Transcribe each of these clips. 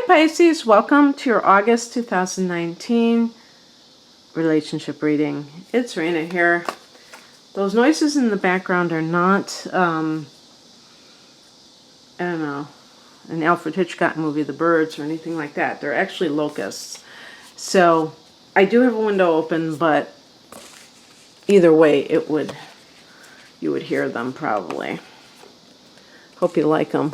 Pisces, welcome to your August 2019 relationship reading. It's Rena here. Those noises in the background are not, I don't know, an Alfred Hitchcock movie, The Birds, or anything like that. They're actually locusts. So I do have a window open, but either way, you would hear them probably. Hope you like them.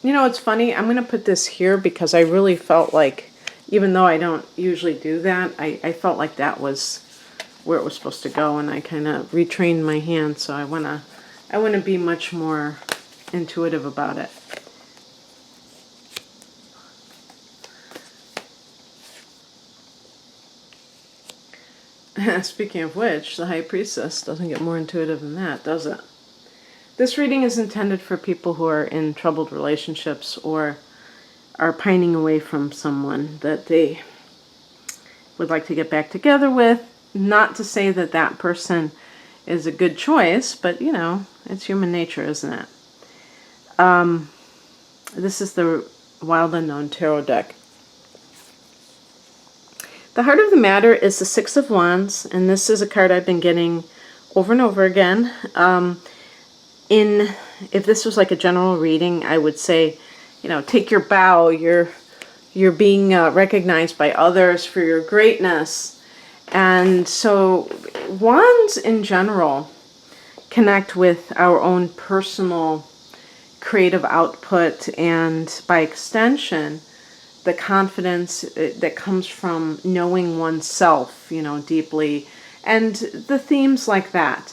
You know, it's funny. I'm going to put this here because I really felt like, even though I don't usually do that, I felt like that was where it was supposed to go, and I kind of retrained my hand, so I want to be much more intuitive about it. Speaking of which, the High Priestess doesn't get more intuitive than that, does it? This reading is intended for people who are in troubled relationships or are pining away from someone that they would like to get back together with. Not to say that that person is a good choice, but, you know, it's human nature, isn't it? This is the Wild Unknown Tarot deck. The heart of the matter is the Six of Wands, and this is a card I've been getting over and over again. If this was like a general reading, I would say, you know, take your bow. You're being recognized by others for your greatness. And so wands in general connect with our own personal creative output, and by extension, the confidence that comes from knowing oneself, you know, deeply, and the themes like that.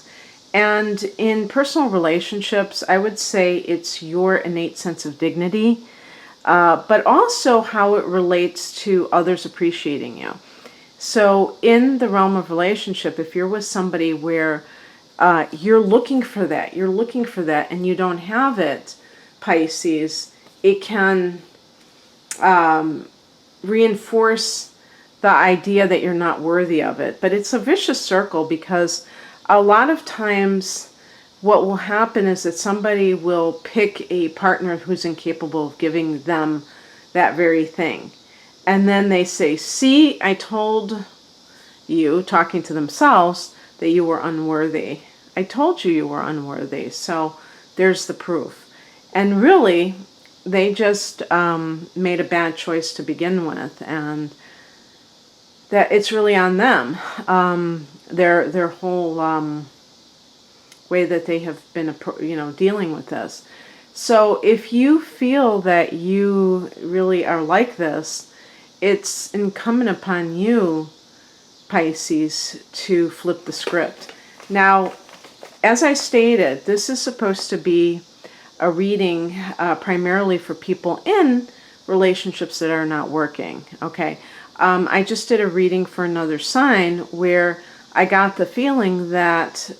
And in personal relationships, I would say it's your innate sense of dignity, but also how it relates to others appreciating you. So in the realm of relationship, if you're with somebody where you're looking for that, and you don't have it, Pisces, it can reinforce the idea that you're not worthy of it. But it's a vicious circle, because a lot of times what will happen is that somebody will pick a partner who's incapable of giving them that very thing. And then they say, see, I told you, talking to themselves, that you were unworthy. I told you were unworthy. So there's the proof. And really, they just made a bad choice to begin with, and that it's really on them. Their whole way that they have been, you know, dealing with this. So if you feel that you really are like this, it's incumbent upon you, Pisces, to flip the script. Now, as I stated, this is supposed to be a reading primarily for people in relationships that are not working. Okay, I just did a reading for another sign where I got the feeling that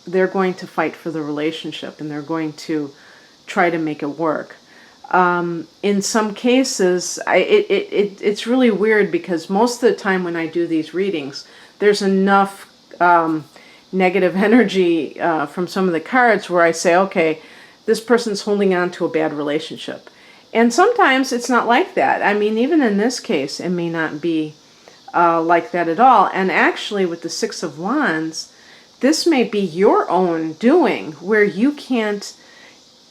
they're going to fight for the relationship and they're going to try to make it work. In some cases, it's really weird, because most of the time when I do these readings, there's enough negative energy from some of the cards where I say, okay, this person's holding on to a bad relationship. And sometimes it's not like that. I mean, even in this case, it may not be like that at all. And actually, with the Six of Wands, this may be your own doing, where you can't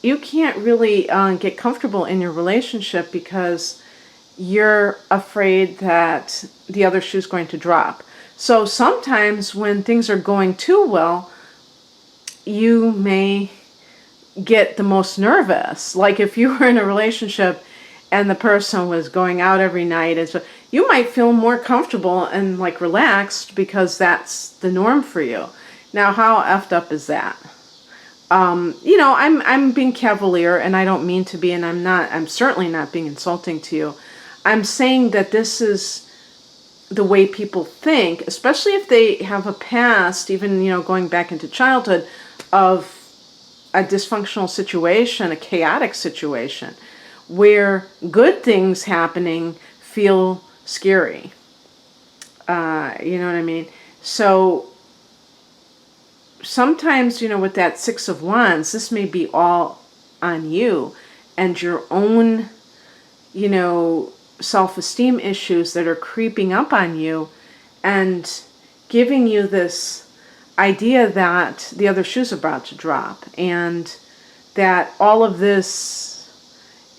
really get comfortable in your relationship because you're afraid that the other shoe's going to drop. So sometimes when things are going too well, you may get the most nervous. Like if you were in a relationship and the person was going out every night, and so you might feel more comfortable and like relaxed because that's the norm for you. Now, how effed up is that? You know, I'm being cavalier, and I don't mean to be, and I'm certainly not being insulting to you. I'm saying that this is the way people think, especially if they have a past, even, you know, going back into childhood, of a dysfunctional situation, a chaotic situation, where good things happening feel scary. You know what I mean? So sometimes, with that Six of Wands, this may be all on you and your own, self-esteem issues that are creeping up on you and giving you this idea that the other shoe's about to drop, and that all of this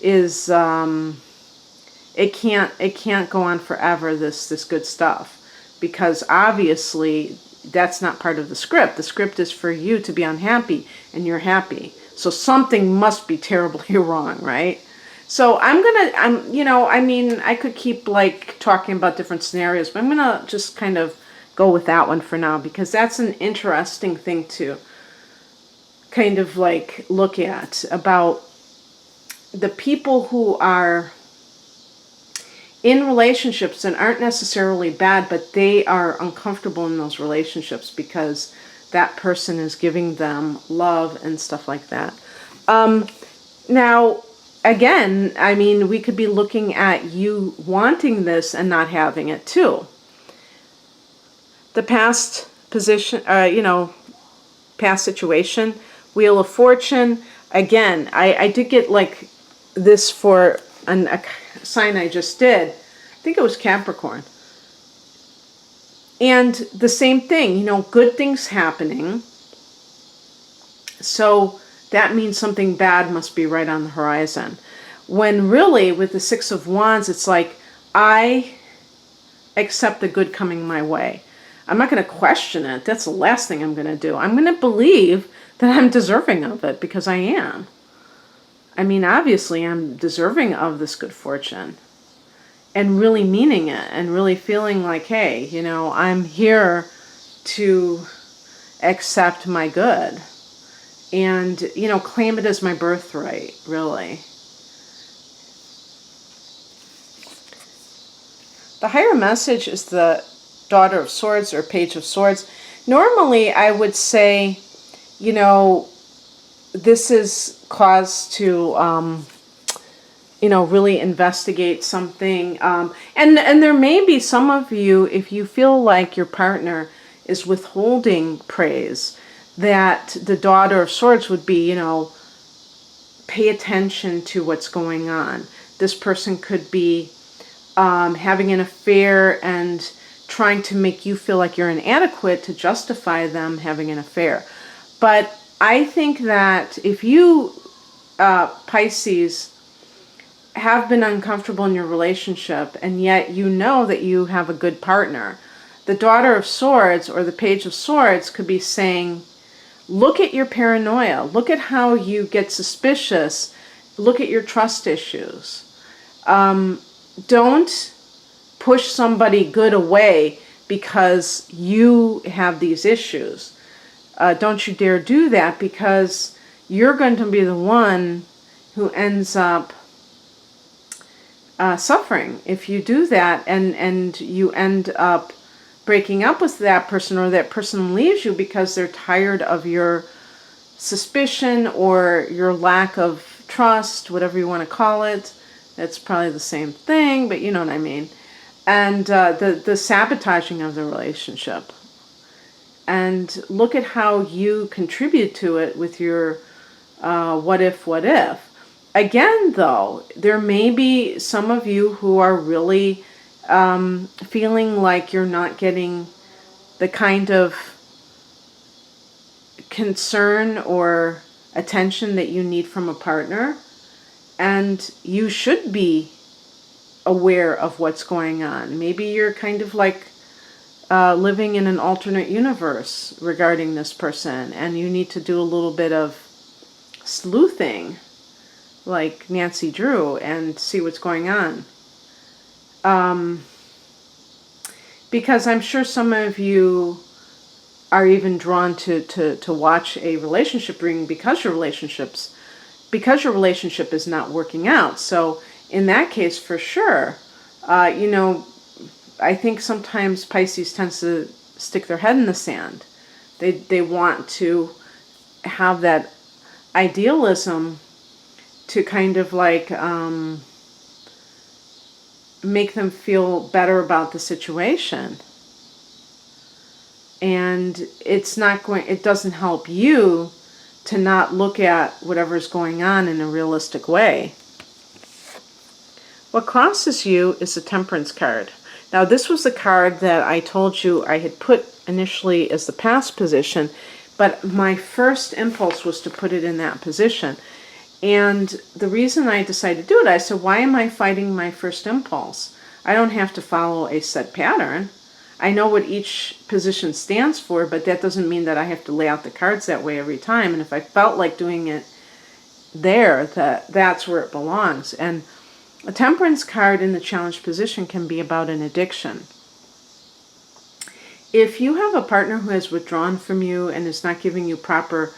is it can't go on forever, this good stuff, because obviously that's not part of the script. The script is for you to be unhappy, and you're happy. So something must be terribly wrong, right? So I could keep like talking about different scenarios, but I'm gonna just kind of go with that one for now, because that's an interesting thing to kind of like look at about the people who are in relationships and aren't necessarily bad, but they are uncomfortable in those relationships because that person is giving them love and stuff like that. Now, again, we could be looking at you wanting this and not having it too. The past position, past situation, Wheel of Fortune. Again, I did get like this for a sign I just did. I think it was Capricorn. And the same thing, good things happening. So that means something bad must be right on the horizon. When really, with the Six of Wands, it's like, I accept the good coming my way. I'm not going to question it. That's the last thing I'm going to do. I'm going to believe that I'm deserving of it, because I am. Obviously, I'm deserving of this good fortune. And really meaning it, and really feeling like, hey, I'm here to accept my good. And, claim it as my birthright, really. The higher message is the Daughter of Swords or Page of Swords. Normally, I would say, this is cause to, really investigate something. And there may be some of you, if you feel like your partner is withholding praise, that the Daughter of Swords would be, pay attention to what's going on. This person could be having an affair and trying to make you feel like you're inadequate to justify them having an affair. But I think that if you, Pisces, have been uncomfortable in your relationship, and yet you know that you have a good partner, the Daughter of Swords or the Page of Swords could be saying, look at your paranoia. Look at how you get suspicious. Look at your trust issues. Don't push somebody good away because you have these issues. Don't you dare do that, because you're going to be the one who ends up suffering if you do that, and you end up breaking up with that person, or that person leaves you because they're tired of your suspicion or your lack of trust, whatever you want to call it. That's probably the same thing, but you know what I mean. And the sabotaging of the relationship. And look at how you contribute to it with your what if. Again, though, there may be some of you who are really feeling like you're not getting the kind of concern or attention that you need from a partner. And you should be aware of what's going on. Maybe you're kind of like living in an alternate universe regarding this person, and you need to do a little bit of sleuthing, like Nancy Drew, and see what's going on. Because I'm sure some of you are even drawn to watch a relationship reading because your relationship is not working out. So in that case, for sure, I think sometimes Pisces tends to stick their head in the sand. They want to have that idealism to kind of like make them feel better about the situation. And it doesn't help you to not look at whatever's going on in a realistic way. What crosses you is the Temperance card. Now, this was the card that I told you I had put initially as the past position, but my first impulse was to put it in that position. And the reason I decided to do it, I said, why am I fighting my first impulse? I don't have to follow a set pattern. I know what each position stands for, but that doesn't mean that I have to lay out the cards that way every time. And if I felt like doing it there, that's where it belongs. And a Temperance card in the challenged position can be about an addiction. If you have a partner who has withdrawn from you and is not giving you proper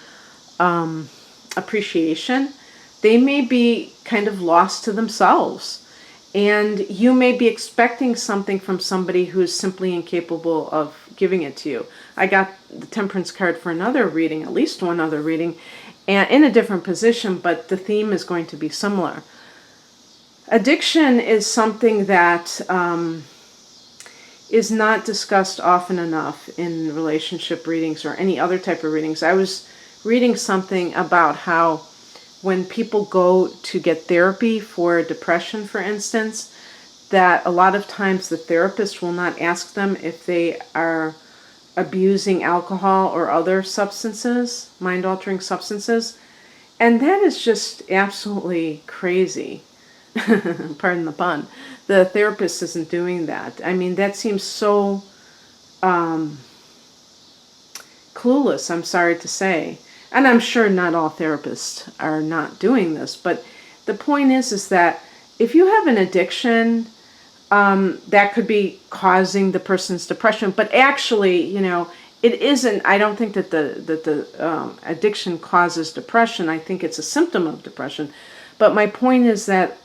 appreciation, they may be kind of lost to themselves. And you may be expecting something from somebody who is simply incapable of giving it to you. I got the Temperance card for another reading, at least one other reading, and in a different position, but the theme is going to be similar. Addiction is something that is not discussed often enough in relationship readings or any other type of readings. I was reading something about how when people go to get therapy for depression, for instance, that a lot of times the therapist will not ask them if they are abusing alcohol or other substances, mind-altering substances. And that is just absolutely crazy. Pardon the pun. The therapist isn't doing that. I mean, that seems so clueless, I'm sorry to say. And I'm sure not all therapists are not doing this, but the point is that if you have an addiction, that could be causing the person's depression, but actually, it isn't. I don't think that the addiction causes depression. I think it's a symptom of depression. But my point is that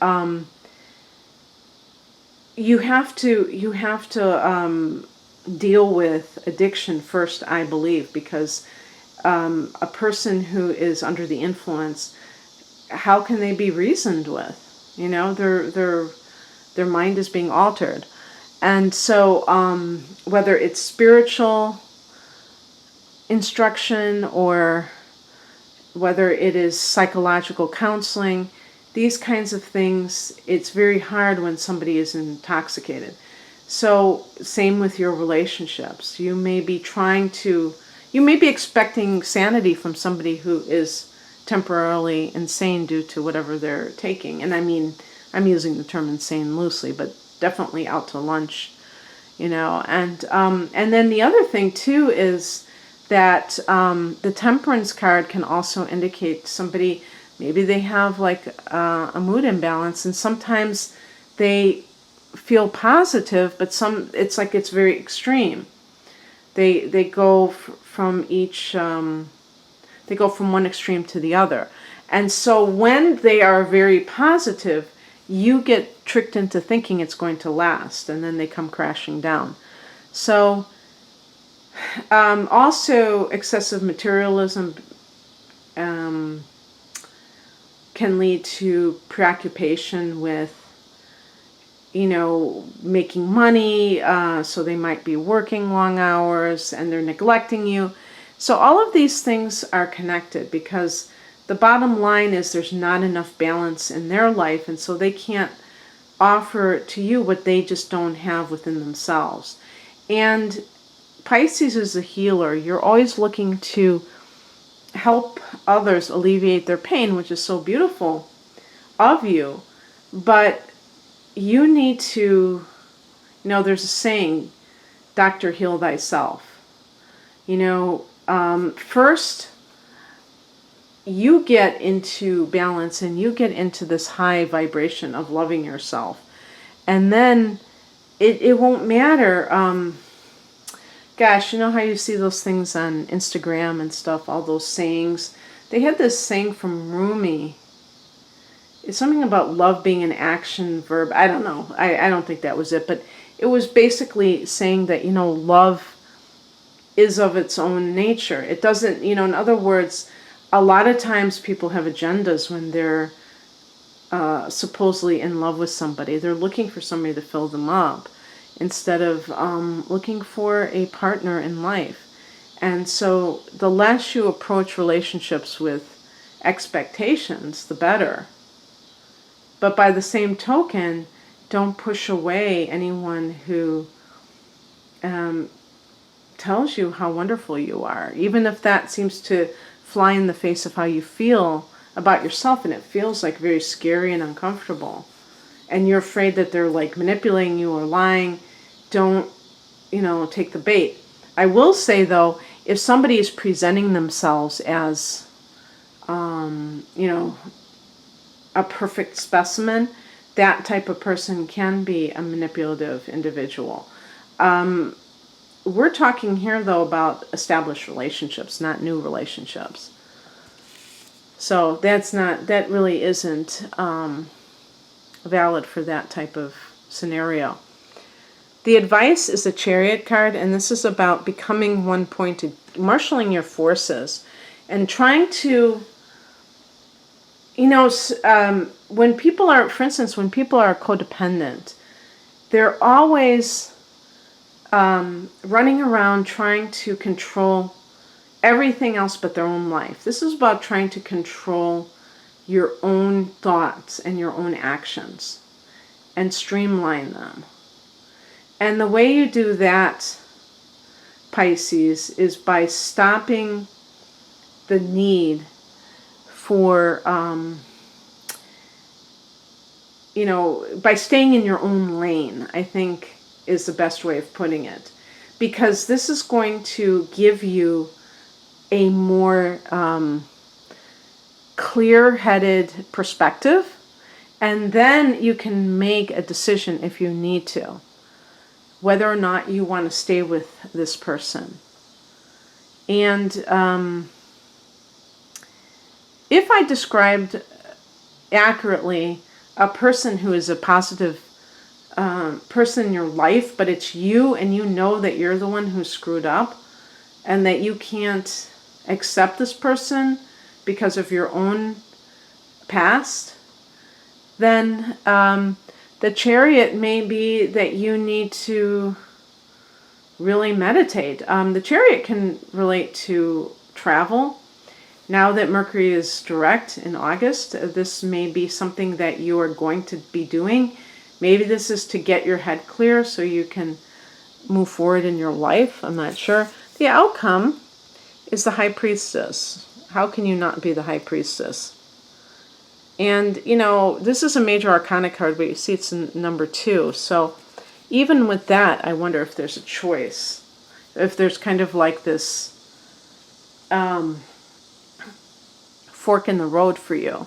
you have to deal with addiction first, I believe, because a person who is under the influence, how can they be reasoned with? Their mind is being altered. And so whether it's spiritual instruction or whether it is psychological counseling, these kinds of things, it's very hard when somebody is intoxicated. So same with your relationships. You may be expecting sanity from somebody who is temporarily insane due to whatever they're taking. And I mean, I'm using the term insane loosely, but definitely out to lunch, And then the other thing too is that the Temperance card can also indicate somebody, maybe they have like a mood imbalance, and sometimes they feel positive, but it's like it's very extreme. They go from they go from one extreme to the other. And so when they are very positive, you get tricked into thinking it's going to last, and then they come crashing down. So also excessive materialism can lead to preoccupation with making money, so they might be working long hours and they're neglecting you. So all of these things are connected, because the bottom line is there's not enough balance in their life, and so they can't offer to you what they just don't have within themselves. And Pisces is a healer. You're always looking to help others alleviate their pain, which is so beautiful of you. But you need to, there's a saying, doctor, heal thyself. First, you get into balance and you get into this high vibration of loving yourself. And then it won't matter. Gosh, you know how you see those things on Instagram and stuff, all those sayings? They had this saying from Rumi. It's something about love being an action verb. I don't know. I don't think that was it. But it was basically saying that, love is of its own nature. It doesn't, in other words, a lot of times people have agendas when they're supposedly in love with somebody. They're looking for somebody to fill them up instead of looking for a partner in life. And so the less you approach relationships with expectations, the better. But by the same token, don't push away anyone who tells you how wonderful you are, even if that seems to fly in the face of how you feel about yourself, and it feels like very scary and uncomfortable, and you're afraid that they're like manipulating you or lying. Don't, take the bait. I will say though, if somebody is presenting themselves as, a perfect specimen, that type of person can be a manipulative individual. We're talking here, though, about established relationships, not new relationships. So that really isn't valid for that type of scenario. The advice is the Chariot card, and this is about becoming one-pointed, marshaling your forces, and trying to, when people are, for instance, when people are codependent, they're always running around trying to control everything else but their own life. This is about trying to control your own thoughts and your own actions and streamline them. And the way you do that, Pisces, is by stopping the need for, by staying in your own lane, I think is the best way of putting it. Because this is going to give you a more clear-headed perspective, and then you can make a decision if you need to, whether or not you want to stay with this person. And if I described accurately a person who is a positive person in your life, but it's you, and you know that you're the one who screwed up, and that you can't accept this person because of your own past, then the Chariot may be that you need to really meditate. The Chariot can relate to travel. Now that Mercury is direct in August, this may be something that you are going to be doing. Maybe this is to get your head clear so you can move forward in your life. I'm not sure. The outcome is the High Priestess. How can you not be the High Priestess? And, this is a major arcana card, but you see it's in number 2. So even with that, I wonder if there's a choice. If there's kind of like this fork in the road for you.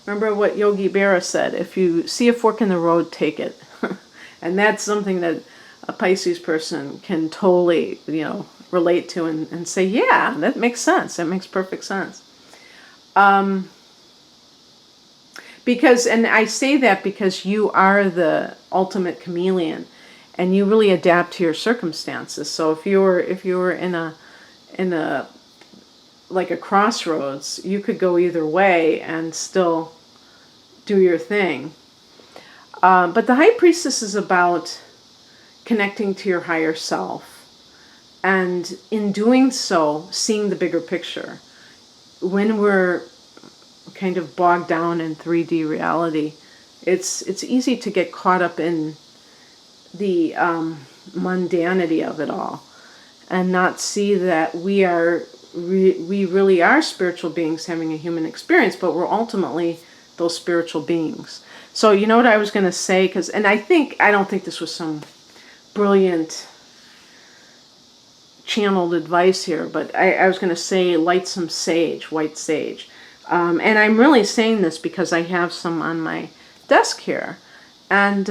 Remember what Yogi Berra said, if you see a fork in the road, take it. And that's something that a Pisces person can totally, relate to and say, yeah, that makes sense. That makes perfect sense. Because, and I say that because you are the ultimate chameleon, and you really adapt to your circumstances. So if you were in a like a crossroads, you could go either way and still do your thing. But the High Priestess is about connecting to your higher self, and in doing so, seeing the bigger picture. When we're kind of bogged down in 3D reality, it's easy to get caught up in the mundanity of it all, and not see that we really are spiritual beings having a human experience, but we're ultimately those spiritual beings. So you know what I was going to say, I don't think this was some brilliant channeled advice here, but I was going to say light some sage, white sage. And I'm really saying this because I have some on my desk here. And,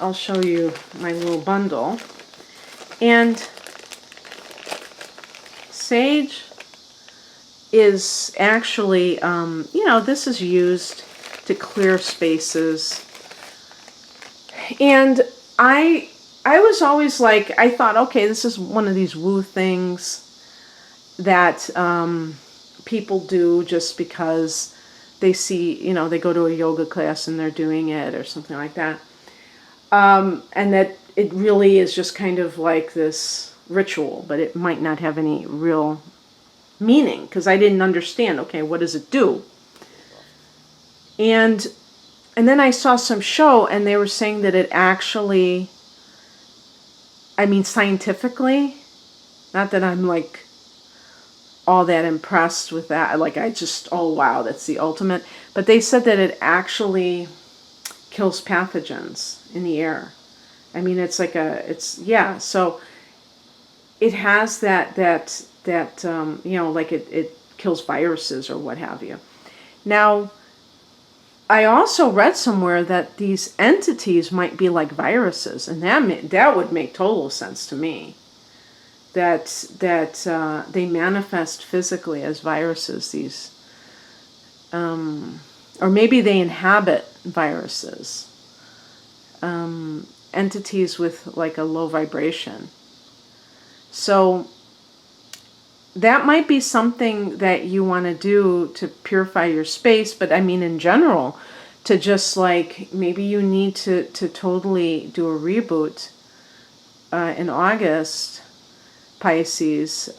I'll show you my little bundle. And sage is actually, this is used to clear spaces. And I was always like, I thought, okay, this is one of these woo things that people do just because they see, they go to a yoga class and they're doing it or something like that. And that it really is just kind of like this ritual, but it might not have any real meaning because I didn't understand, okay, what does it do? And then I saw some show and they were saying that it actually, I mean, scientifically, not that I'm like all that impressed with that, like I just, oh wow, that's the ultimate, but they said that it actually kills pathogens in the air. I mean, it's like yeah, so it has that you know, like it kills viruses or what have you. Now, I also read somewhere that these entities might be like viruses, and that would make total sense to me. That they manifest physically as viruses. These, or maybe they inhabit viruses. Entities with like a low vibration. So that might be something that you want to do to purify your space, but I mean in general, to just like, maybe you need to totally do a reboot in August, Pisces.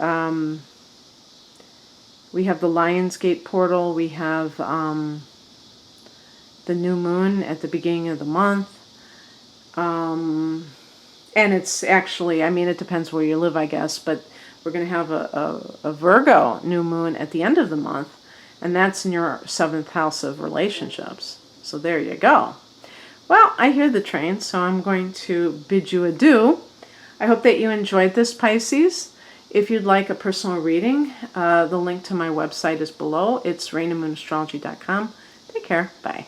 We have the Lionsgate portal, we have the new moon at the beginning of the month. And it's actually, I mean, it depends where you live, I guess, but we're going to have a Virgo new moon at the end of the month, and that's in your 7th house of relationships. So there you go. Well, I hear the train, so I'm going to bid you adieu. I hope that you enjoyed this, Pisces. If you'd like a personal reading, the link to my website is below. It's raininmoonAstrology.com. Take care. Bye.